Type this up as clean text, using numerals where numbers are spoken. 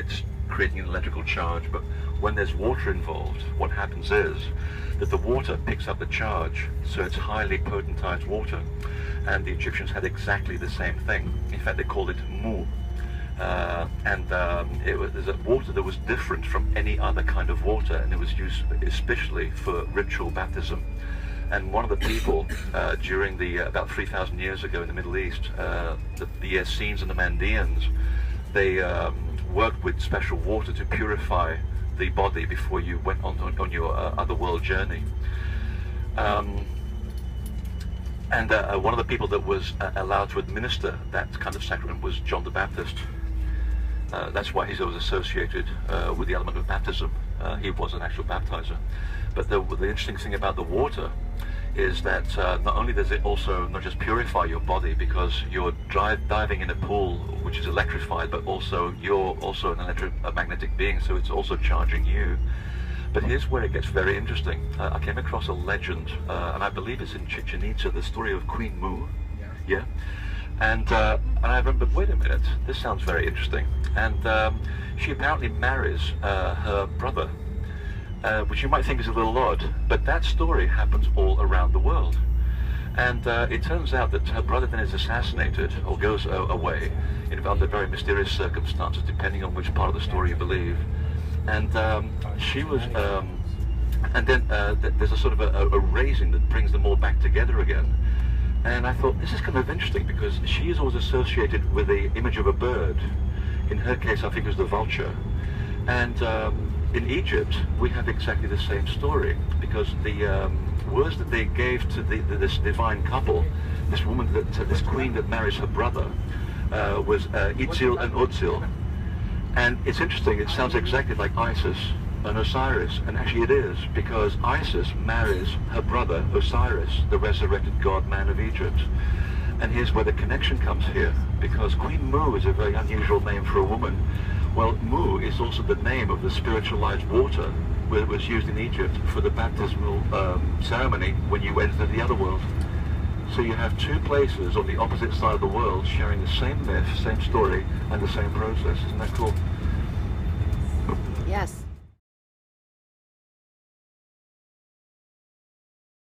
it's creating an electrical charge. But when there's water involved, what happens is that the water picks up the charge, so it's highly potentized water. And the Egyptians had exactly the same thing. In fact, they called it Moo. There's a water that was different from any other kind of water, and it was used especially for ritual baptism. And one of the people during the about 3,000 years ago in the Middle East, the Essenes and the Mandeans, they worked with special water to purify the body before you went on your otherworld journey. One of the people that was allowed to administer that kind of sacrament was John the Baptist. That's why he's always associated with the element of baptism. He was an actual baptizer. But the interesting thing about the water is that not only does it also not just purify your body because you're diving in a pool which is electrified, but also you're also an electromagnetic being, so it's also charging you. But here's where it gets very interesting. I came across a legend, and I believe it's in Chichen Itza, the story of Queen Moo. Yeah. And I remembered, wait a minute, this sounds very interesting. And she apparently marries her brother, which you might think is a little odd, but that story happens all around the world. And it turns out that her brother then is assassinated or goes away under very mysterious circumstances, depending on which part of the story you believe. And she was, and then there's a sort of a raising that brings them all back together again. And I thought, this is kind of interesting because she is always associated with the image of a bird. In her case, I think it was the vulture. And in Egypt, we have exactly the same story because the words that they gave to this divine couple, this woman, this queen that marries her brother, was Itzil and Utzil. And it's interesting, it sounds exactly like Isis and Osiris, and actually it is, because Isis marries her brother Osiris, the resurrected god-man of Egypt. And here's where the connection comes here, because Queen Moo is a very unusual name for a woman. Well, Moo is also the name of the spiritualized water that was used in Egypt for the baptismal ceremony when you enter the other world. So you have two places on the opposite side of the world sharing the same myth, same story, and the same process. Isn't that cool? Yes.